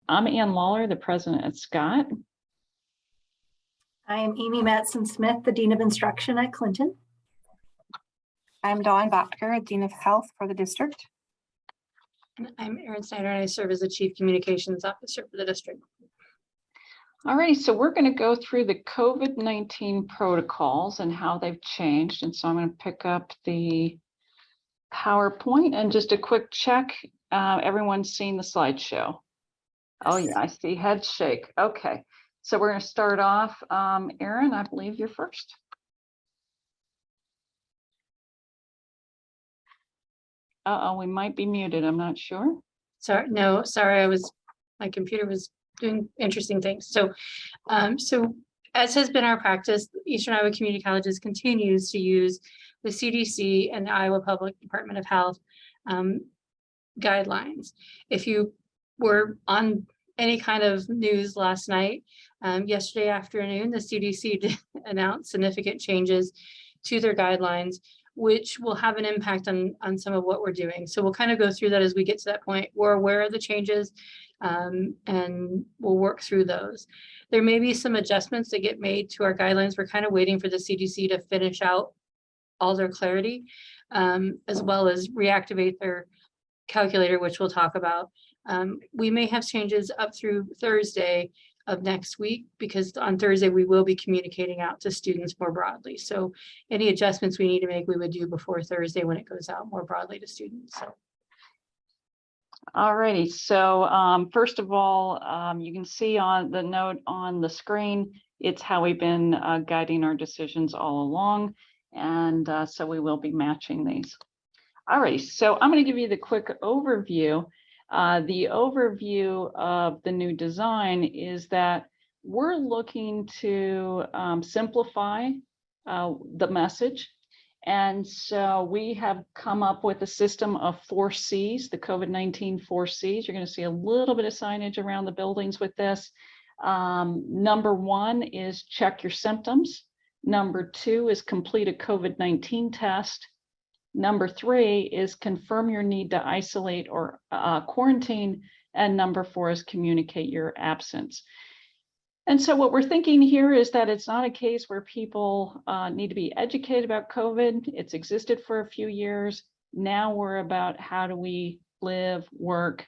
I'm Ann Lawler, the president at Scott. I'm Amy Matson-Smith, the Dean of Instruction at Clinton. I'm Dawn Botker, Dean of Health for the district. I'm Erin Snyder, and I serve as the Chief Communications Officer for the district. All right, so we're going to go through the COVID-19 protocols and how they've changed. And so I'm going to pick up the PowerPoint and just a quick check. Everyone's seen the slideshow. Oh yeah, I see heads shake. Okay, so we're going to start off. Erin, I believe you're first. Uh-oh, we might be muted. I'm not sure. Sorry, my computer was doing interesting things. So as has been our practice, Eastern Iowa Community Colleges continues to use the CDC and the Iowa Public Department of Health guidelines. If you were on any kind of news last night, yesterday afternoon, the CDC did announce significant changes to their guidelines, which will have an impact on some of what we're doing. So we'll kind of go through that as we get to that point. We're aware of the changes and we'll work through those. There may be some adjustments that get made to our guidelines. We're kind of waiting for the CDC to finish out all their clarity, as well as reactivate their calculator, which we'll talk about. We may have changes up through Thursday of next week, because on Thursday we will be communicating out to students more broadly. So any adjustments we need to make, we would do before Thursday when it goes out more broadly to students. So. All righty, so first of all, you can see on the note on the screen, it's how we've been guiding our decisions all along. And so we will be matching these. All right, so I'm going to give you the quick overview. The overview of the new design is that we're looking to simplify the message. And so we have come up with a system of 4 C's, the COVID-19 4 C's. You're going to see a little bit of signage around the buildings with this. Number 1 is check your symptoms. Number 2 is complete a COVID-19 test. Number 3 is confirm your need to isolate or quarantine. And number 4 is communicate your absence. And so what we're thinking here is that it's not a case where people need to be educated about COVID. It's existed for a few years. Now we're about how do we live, work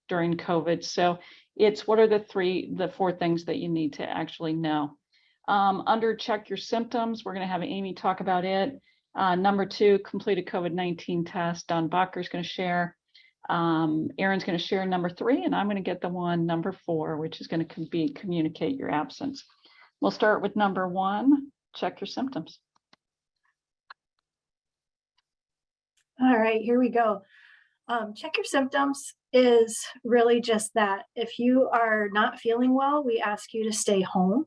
during COVID. So it's what are the 4 things that you need to actually know. Under check your symptoms, we're going to have Amy talk about it. Number 2, complete a COVID-19 test. Don Bacher is going to share. Erin's going to share number 3, and I'm going to get the one number 4, which is going to be communicate your absence. We'll start with number 1, check your symptoms. All right, here we go. Check your symptoms is really just that. If you are not feeling well, we ask you to stay home.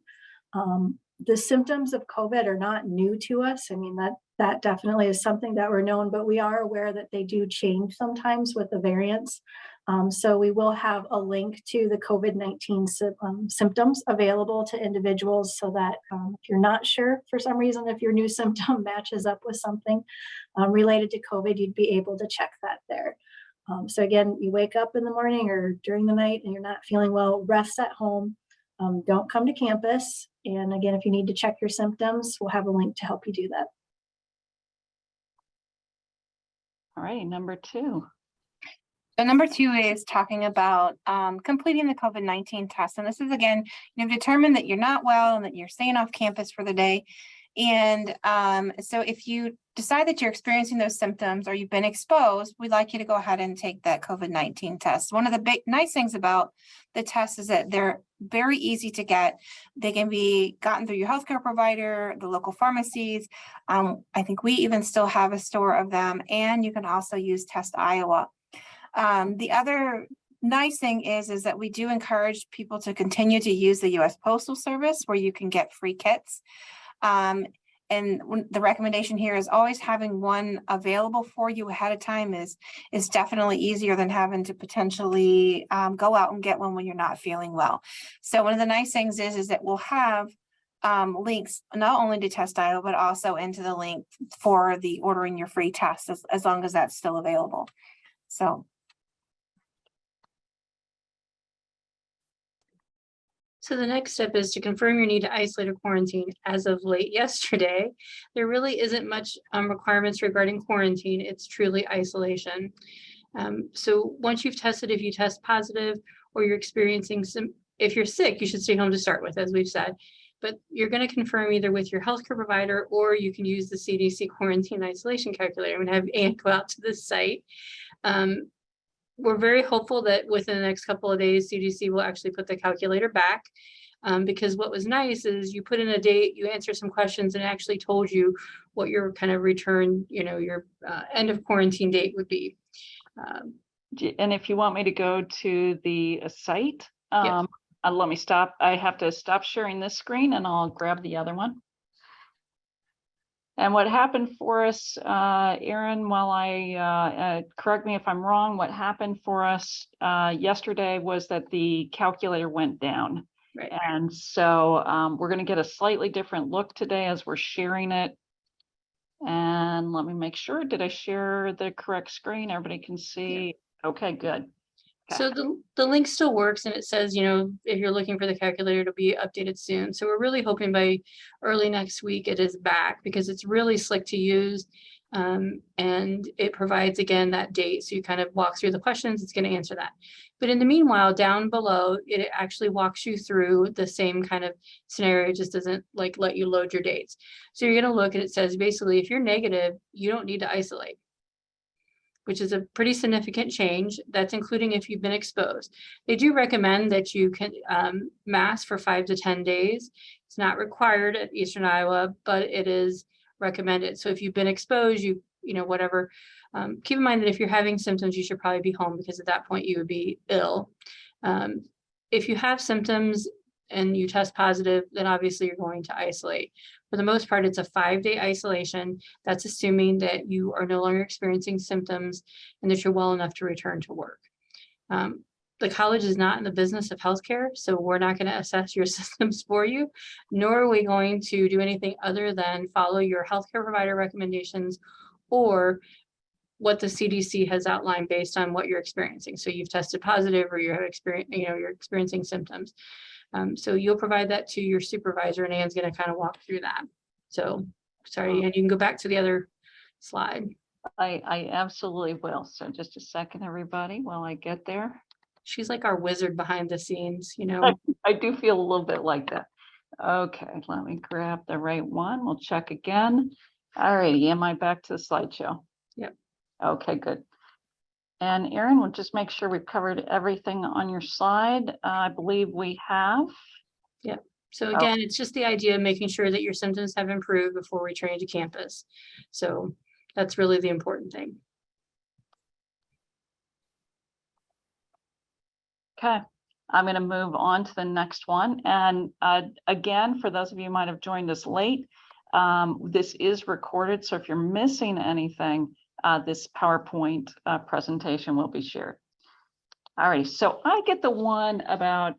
The symptoms of COVID are not new to us. I mean, that definitely is something that we're known, but we are aware that they do change sometimes with the variants. So we will have a link to the COVID-19 symptoms available to individuals so that if you're not sure for some reason, if your new symptom matches up with something related to COVID, you'd be able to check that there. So again, you wake up in the morning or during the night and you're not feeling well, rest at home. Don't come to campus. And again, if you need to check your symptoms, we'll have a link to help you do that. All right, number 2. So number 2 is talking about completing the COVID-19 test. And this is, again, you've determined that you're not well and that you're staying off campus for the day. And so if you decide that you're experiencing those symptoms or you've been exposed, we'd like you to go ahead and take that COVID-19 test. One of the big nice things about the test is that they're very easy to get. They can be gotten through your healthcare provider, the local pharmacies. I think we even still have a store of them, and you can also use Test Iowa. The other nice thing is that we do encourage people to continue to use the U.S. Postal Service, where you can get free kits. And the recommendation here is always having one available for you ahead of time is definitely easier than having to potentially go out and get one when you're not feeling well. So one of the nice things is that we'll have links not only to Test Iowa, but also into the link for the ordering your free test as long as that's still available. So. So the next step is to confirm your need to isolate or quarantine. As of late yesterday, there really isn't much requirements regarding quarantine. It's truly isolation. So once you've tested, if you test positive or you're experiencing if you're sick, you should stay home to start with, as we've said. But you're going to confirm either with your healthcare provider, or you can use the CDC quarantine isolation calculator. I'm going to have Ann go out to this site. We're very hopeful that within the next couple of days, CDC will actually put the calculator back, because what was nice is you put in a date, you answer some questions, and it actually told you what your kind of return, your end of quarantine date would be. And if you want me to go to the site, Yes. let me stop. I have to stop sharing this screen and I'll grab the other one. And what happened for us, Erin, while correct me if I'm wrong, what happened for us yesterday was that the calculator went down. Right. And so we're going to get a slightly different look today as we're sharing it. And let me make sure, did I share the correct screen? Everybody can see. Yeah. Okay, good. Okay. So the link still works, and it says, if you're looking for the calculator, to be updated soon. So we're really hoping by early next week it is back, because it's really slick to use. And it provides, again, that date. So you kind of walk through the questions, it's going to answer that. But in the meanwhile, down below, it actually walks you through the same kind of scenario. It just doesn't let you load your dates. So you're going to look, and it says, basically, if you're negative, you don't need to isolate, which is a pretty significant change. That's including if you've been exposed. They do recommend that you can mask for 5 to 10 days. It's not required at Eastern Iowa, but it is recommended. So if you've been exposed, whatever, keep in mind that if you're having symptoms, you should probably be home, because at that point you would be ill. If you have symptoms and you test positive, then obviously you're going to isolate. For the most part, it's a 5-day isolation. That's assuming that you are no longer experiencing symptoms and that you're well enough to return to work. The college is not in the business of healthcare, so we're not going to assess your symptoms for you, nor are we going to do anything other than follow your healthcare provider recommendations or what the CDC has outlined based on what you're experiencing. So you've tested positive, or you're experiencing symptoms. So you'll provide that to your supervisor, and Ann's going to kind of walk through that. So sorry, and you can go back to the other slide. I absolutely will. So just a second, everybody, while I get there. She's like our wizard behind the scenes, I do feel a little bit like that. Okay, let me grab the right one. We'll check again. All righty, am I back to the slideshow? Yep. Okay, good. And Erin, we'll just make sure we've covered everything on your slide. I believe we have. Yep. So again, it's just the idea of making sure that your symptoms have improved before returning to campus. So that's really the important thing. Okay, I'm going to move on to the next one. And again, for those of you who might have joined us late, this is recorded. So if you're missing anything, this PowerPoint presentation will be shared. All right, so I get the one about,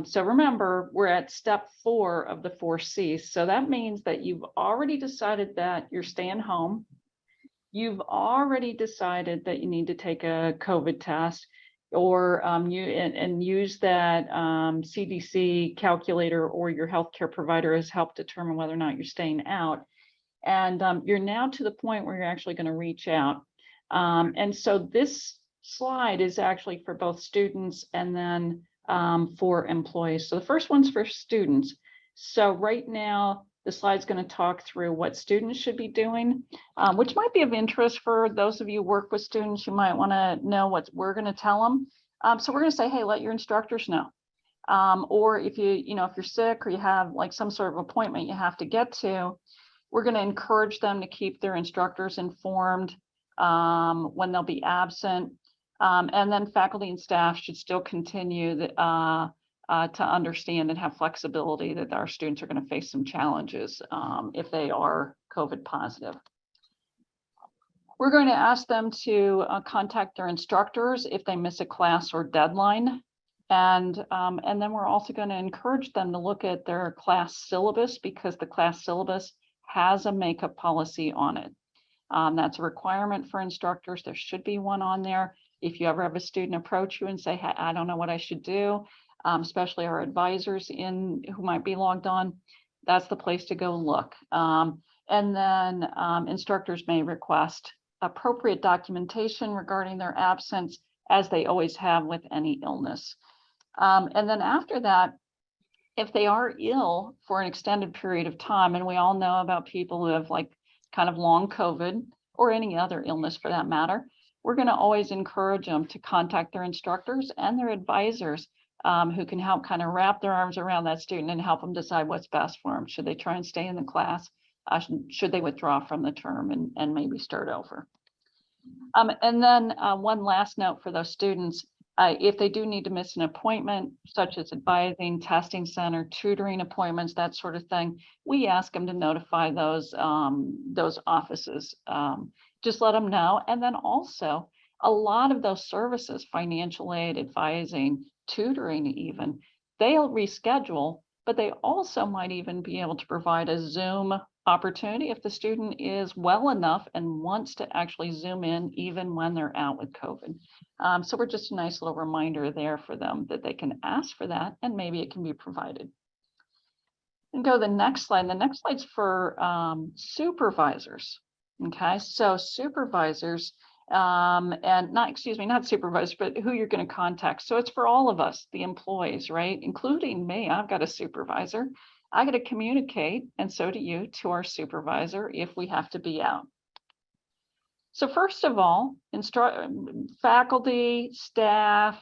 so remember, we're at step 4 of the 4 C's. So that means that you've already decided that you're staying home. You've already decided that you need to take a COVID test, or use that CDC calculator, or your healthcare provider has helped determine whether or not you're staying out. And you're now to the point where you're actually going to reach out. And so this slide is actually for both students and then for employees. So the first one's for students. So right now, the slide's going to talk through what students should be doing, which might be of interest for those of you who work with students. You might want to know what we're going to tell them. So we're going to say, hey, let your instructors know. Or if if you're sick, or you have like some sort of appointment you have to get to, we're going to encourage them to keep their instructors informed when they'll be absent. And then faculty and staff should still continue to understand and have flexibility that our students are going to face some challenges if they are COVID positive. We're going to ask them to contact their instructors if they miss a class or deadline. And then we're also going to encourage them to look at their class syllabus, because the class syllabus has a makeup policy on it. That's a requirement for instructors. There should be one on there. If you ever have a student approach you and say, hey, I don't know what I should do, especially our advisors who might be logged on. That's the place to go look. And then instructors may request appropriate documentation regarding their absence, as they always have with any illness. And then after that, if they are ill for an extended period of time, and we all know about people who have like kind of long COVID or any other illness for that matter, we're going to always encourage them to contact their instructors and their advisors, who can help kind of wrap their arms around that student and help them decide what's best for them. Should they try and stay in the class? Should they withdraw from the term and maybe start over? And then one last note for those students, if they do need to miss an appointment, such as advising, testing center, tutoring appointments, that sort of thing, we ask them to notify those offices. Just let them know. And then also, a lot of those services, financial aid, advising, tutoring even, they'll reschedule, but they also might even be able to provide a Zoom opportunity if the student is well enough and wants to actually Zoom in even when they're out with COVID. So we're just a nice little reminder there for them that they can ask for that and maybe it can be provided. And go to the next slide. The next slide's for supervisors. Okay, so supervisors, and not supervisors, but who you're going to contact. So it's for all of us, the employees, right? Including me. I've got a supervisor. I got to communicate, and so do you, to our supervisor if we have to be out. So first of all, faculty, staff,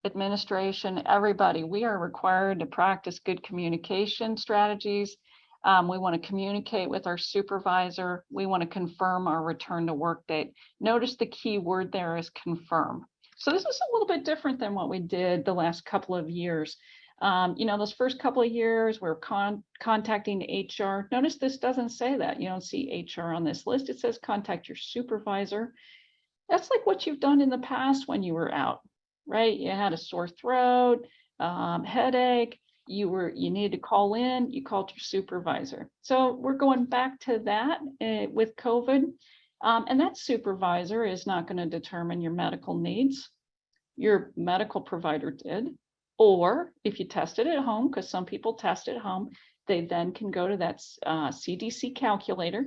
administration, everybody, we are required to practice good communication strategies. We want to communicate with our supervisor. We want to confirm our return to work date. Notice the key word there is confirm. So this is a little bit different than what we did the last couple of years. Those first couple of years, we're contacting HR. Notice this doesn't say that. You don't see HR on this list. It says contact your supervisor. That's like what you've done in the past when you were out, right? You had a sore throat, headache, you needed to call in, you called your supervisor. So we're going back to that with COVID. And that supervisor is not going to determine your medical needs. Your medical provider did. Or if you tested at home, because some people test at home, they then can go to that CDC calculator.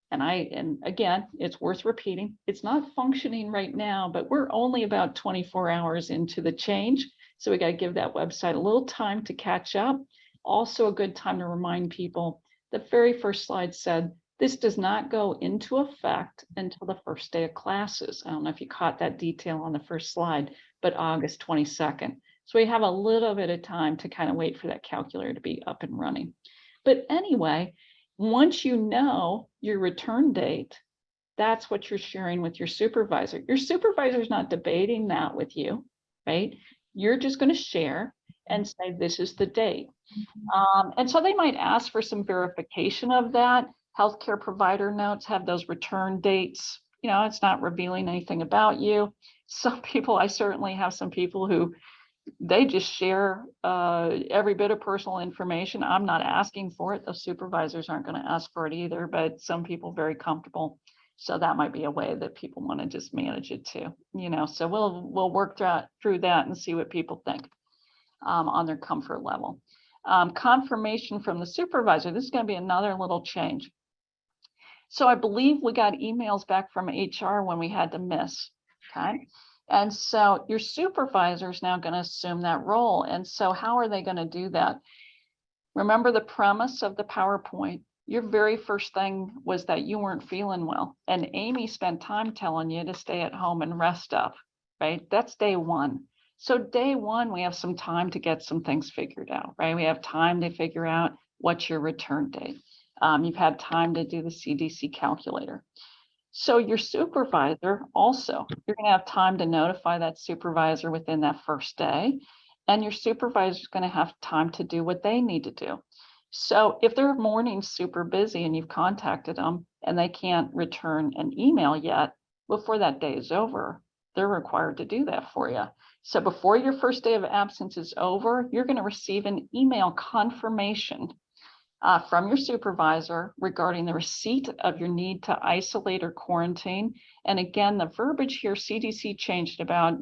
And again, it's worth repeating. It's not functioning right now, but we're only about 24 hours into the change. So we got to give that website a little time to catch up. Also a good time to remind people, the very first slide said, this does not go into effect until the first day of classes. I don't know if you caught that detail on the first slide, but August 22nd. So we have a little bit of time to kind of wait for that calculator to be up and running. But anyway, once you know your return date, that's what you're sharing with your supervisor. Your supervisor is not debating that with you, right? You're just going to share and say, this is the date. And so they might ask for some verification of that. Healthcare provider notes have those return dates. It's not revealing anything about you. Some people, I certainly have some people who they just share every bit of personal information. I'm not asking for it. The supervisors aren't going to ask for it either, but some people very comfortable. So that might be a way that people want to just manage it too. So we'll work through that and see what people think on their comfort level. Confirmation from the supervisor. This is going to be another little change. So I believe we got emails back from HR when we had to miss. Okay. And so your supervisor is now going to assume that role. And so how are they going to do that? Remember the premise of the PowerPoint. Your very first thing was that you weren't feeling well. And Amy spent time telling you to stay at home and rest up, right? That's day one. So day one, we have some time to get some things figured out, right? We have time to figure out what's your return date. You've had time to do the CDC calculator. So your supervisor also, you're going to have time to notify that supervisor within that first day, and your supervisor is going to have time to do what they need to do. So if their morning's super busy and you've contacted them and they can't return an email yet, before that day is over, they're required to do that for you. So before your first day of absence is over, you're going to receive an email confirmation from your supervisor regarding the receipt of your need to isolate or quarantine. And again, the verbiage here, CDC changed about,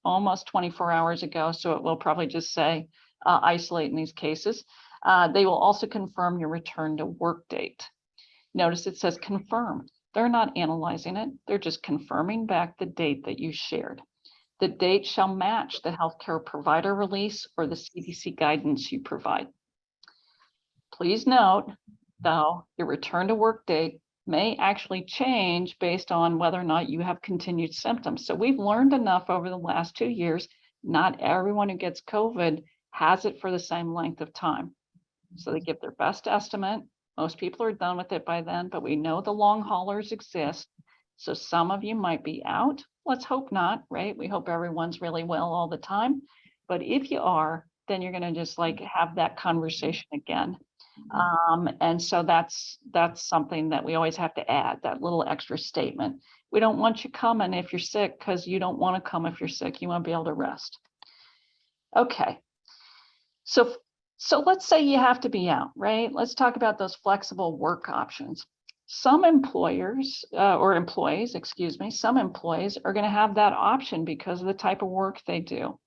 almost 24 hours ago. So it will probably just say isolate in these cases. They will also confirm your return to work date. Notice it says confirm. They're not analyzing it. They're just confirming back the date that you shared. The date shall match the healthcare provider release or the CDC guidance you provide. Please note, though, your return to work date may actually change based on whether or not you have continued symptoms. So we've learned enough over the last 2 years. Not everyone who gets COVID has it for the same length of time. So they give their best estimate. Most people are done with it by then, but we know the long haulers exist. So some of you might be out. Let's hope not, right? We hope everyone's really well all the time. But if you are, then you're going to just have that conversation again. And so that's something that we always have to add, that little extra statement. We don't want you coming if you're sick because you don't want to come if you're sick. You want to be able to rest. Okay. So let's say you have to be out, right? Let's talk about those flexible work options. Some employers or employees, some employees are going to have that option because of the type of work they do.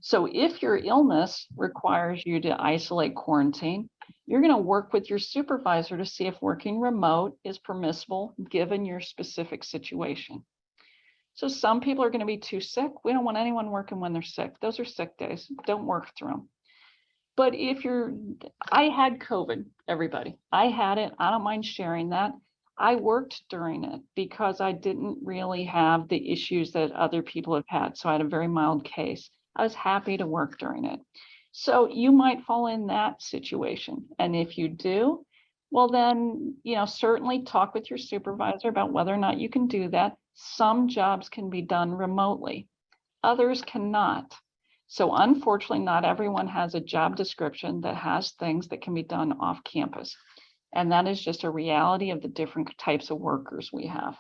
So if your illness requires you to isolate, quarantine, you're going to work with your supervisor to see if working remote is permissible given your specific situation. So some people are going to be too sick. We don't want anyone working when they're sick. Those are sick days. Don't work through them. But I had COVID, everybody. I had it. I don't mind sharing that. I worked during it because I didn't really have the issues that other people have had. So I had a very mild case. I was happy to work during it. So you might fall in that situation. And if you do, well, then, certainly talk with your supervisor about whether or not you can do that. Some jobs can be done remotely. Others cannot. So unfortunately, not everyone has a job description that has things that can be done off campus. And that is just a reality of the different types of workers we have.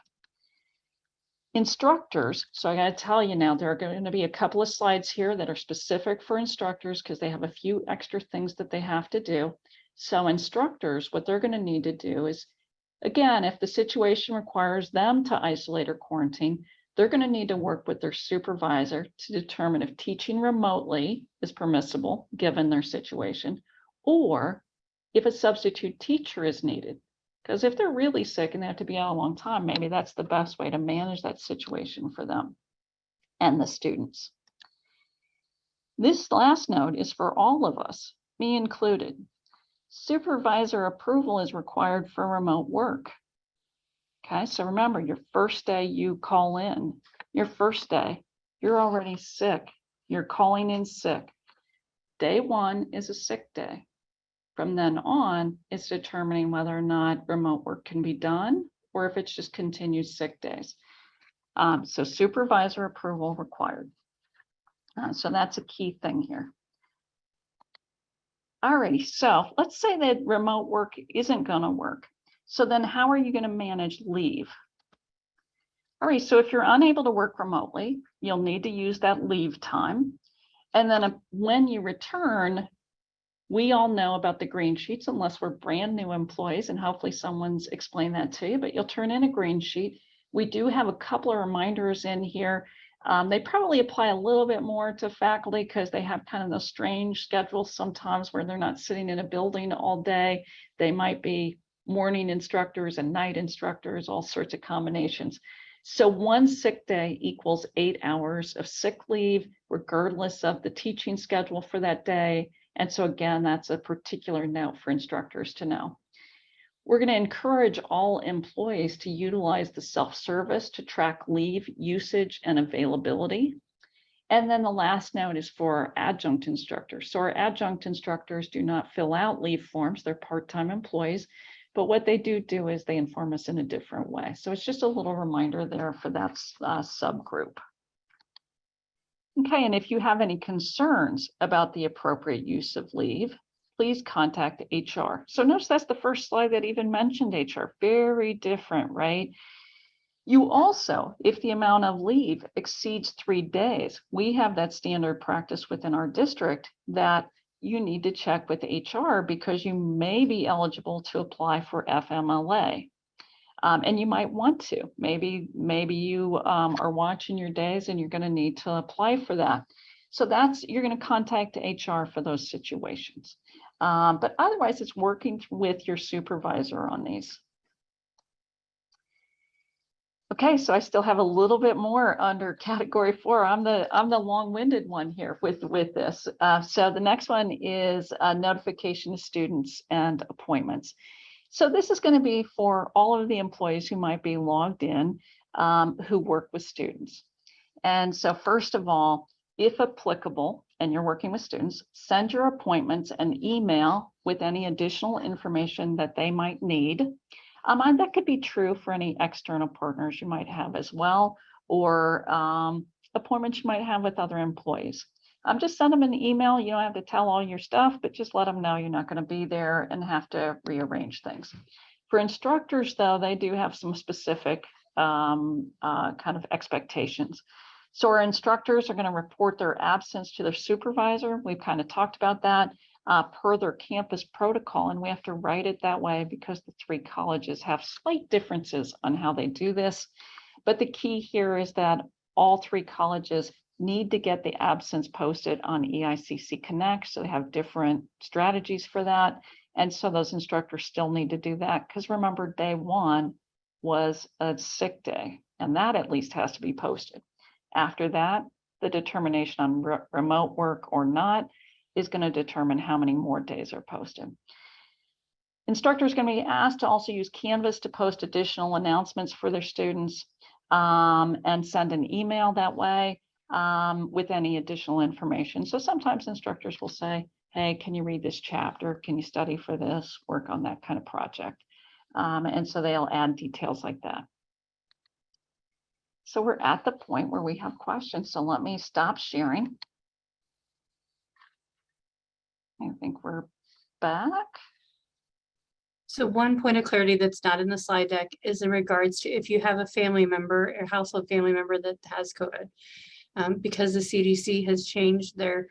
Instructors, so I got to tell you now, there are going to be a couple of slides here that are specific for instructors because they have a few extra things that they have to do. So instructors, what they're going to need to do is, again, if the situation requires them to isolate or quarantine, they're going to need to work with their supervisor to determine if teaching remotely is permissible given their situation, or if a substitute teacher is needed. Because if they're really sick and they have to be out a long time, maybe that's the best way to manage that situation for them and the students. This last note is for all of us, me included. Supervisor approval is required for remote work. Okay, so remember, your first day you call in, your first day, you're already sick. You're calling in sick. Day one is a sick day. From then on, it's determining whether or not remote work can be done or if it's just continued sick days. So supervisor approval required. So that's a key thing here. Alrighty, so let's say that remote work isn't going to work. So then how are you going to manage leave? All right, so if you're unable to work remotely, you'll need to use that leave time. And then when you return, we all know about the green sheets unless we're brand new employees, and hopefully someone's explained that to you, but you'll turn in a green sheet. We do have a couple of reminders in here. They probably apply a little bit more to faculty because they have kind of those strange schedules sometimes where they're not sitting in a building all day. They might be morning instructors and night instructors, all sorts of combinations. So one sick day equals 8 hours of sick leave, regardless of the teaching schedule for that day. And so again, that's a particular note for instructors to know. We're going to encourage all employees to utilize the self-service to track leave usage and availability. And then the last note is for our adjunct instructors. So our adjunct instructors do not fill out leave forms. They're part-time employees. But what they do is they inform us in a different way. So it's just a little reminder there for that subgroup. Okay, and if you have any concerns about the appropriate use of leave, please contact HR. So notice that's the first slide that even mentioned HR. Very different, right? You also, if the amount of leave exceeds 3 days, we have that standard practice within our district that you need to check with HR because you may be eligible to apply for FMLA. And you might want to. Maybe you are watching your days and you're going to need to apply for that. So you're going to contact HR for those situations. But otherwise, it's working with your supervisor on these. Okay, so I still have a little bit more under category 4. I'm the long-winded one here with this. So the next one is notification to students and appointments. So this is going to be for all of the employees who might be logged in who work with students. And so first of all, if applicable, and you're working with students, send your appointments an email with any additional information that they might need. And that could be true for any external partners you might have as well, or appointments you might have with other employees. Just send them an email. You don't have to tell all your stuff, but just let them know you're not going to be there and have to rearrange things. For instructors, though, they do have some specific kind of expectations. So our instructors are going to report their absence to their supervisor. We've kind of talked about that per their campus protocol, and we have to write it that way because the 3 colleges have slight differences on how they do this. But the key here is that all 3 colleges need to get the absence posted on EICC Connect. So they have different strategies for that. And so those instructors still need to do that because remember, day 1 was a sick day, and that at least has to be posted. After that, the determination on remote work or not is going to determine how many more days are posted. Instructors are going to be asked to also use Canvas to post additional announcements for their students and send an email that way with any additional information. So sometimes instructors will say, hey, can you read this chapter? Can you study for this? Work on that kind of project. And so they'll add details like that. So we're at the point where we have questions. So let me stop sharing. I think we're back. So one point of clarity that's not in the slide deck is in regards to if you have a family member or household family member that has COVID. Because the CDC has changed their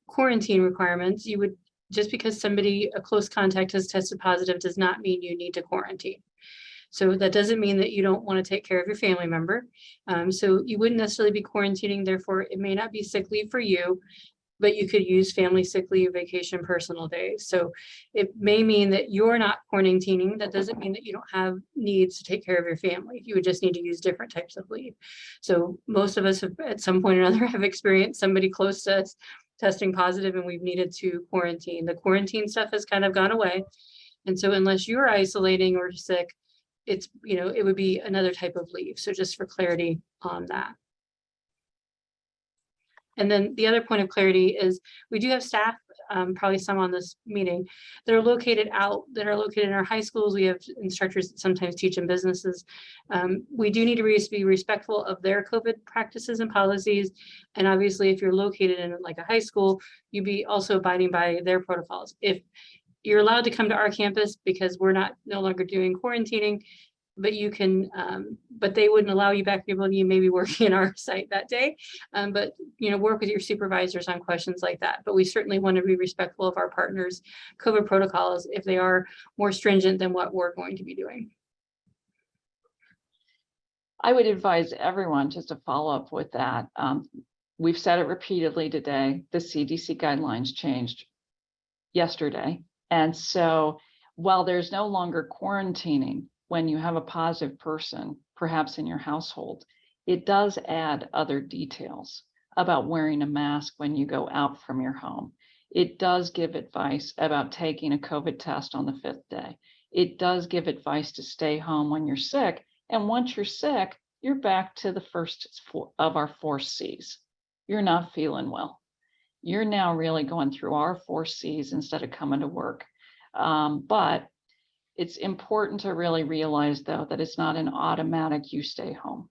quarantine requirements, you would, just because somebody, a close contact has tested positive does not mean you need to quarantine. So that doesn't mean that you don't want to take care of your family member. So you wouldn't necessarily be quarantining, therefore it may not be sick leave for you, but you could use family sick leave, vacation, personal days. So it may mean that you're not quarantining. That doesn't mean that you don't have needs to take care of your family. You would just need to use different types of leave. So most of us have at some point or another have experienced somebody close to us testing positive and we've needed to quarantine. The quarantine stuff has kind of gone away. And so unless you're isolating or sick, it's, it would be another type of leave. So just for clarity on that. And then the other point of clarity is we do have staff, probably some on this meeting, that are located in our high schools. We have instructors that sometimes teach in businesses. We do need to be respectful of their COVID practices and policies. And obviously, if you're located in like a high school, you'd be also abiding by their protocols. If you're allowed to come to our campus because we're no longer doing quarantining, but you can, but they wouldn't allow you back. You may be working in our site that day, but work with your supervisors on questions like that. But we certainly want to be respectful of our partners' COVID protocols if they are more stringent than what we're going to be doing. I would advise everyone just to follow up with that. We've said it repeatedly today. The CDC guidelines changed yesterday, and so while there's no longer quarantining when you have a positive person, perhaps in your household, it does add other details about wearing a mask when you go out from your home. It does give advice about taking a COVID test on the 5th day. It does give advice to stay home when you're sick. And once you're sick, you're back to the first of our 4 C's. You're not feeling well. You're now really going through our 4 C's instead of coming to work. But it's important to really realize, though, that it's not an automatic you stay home.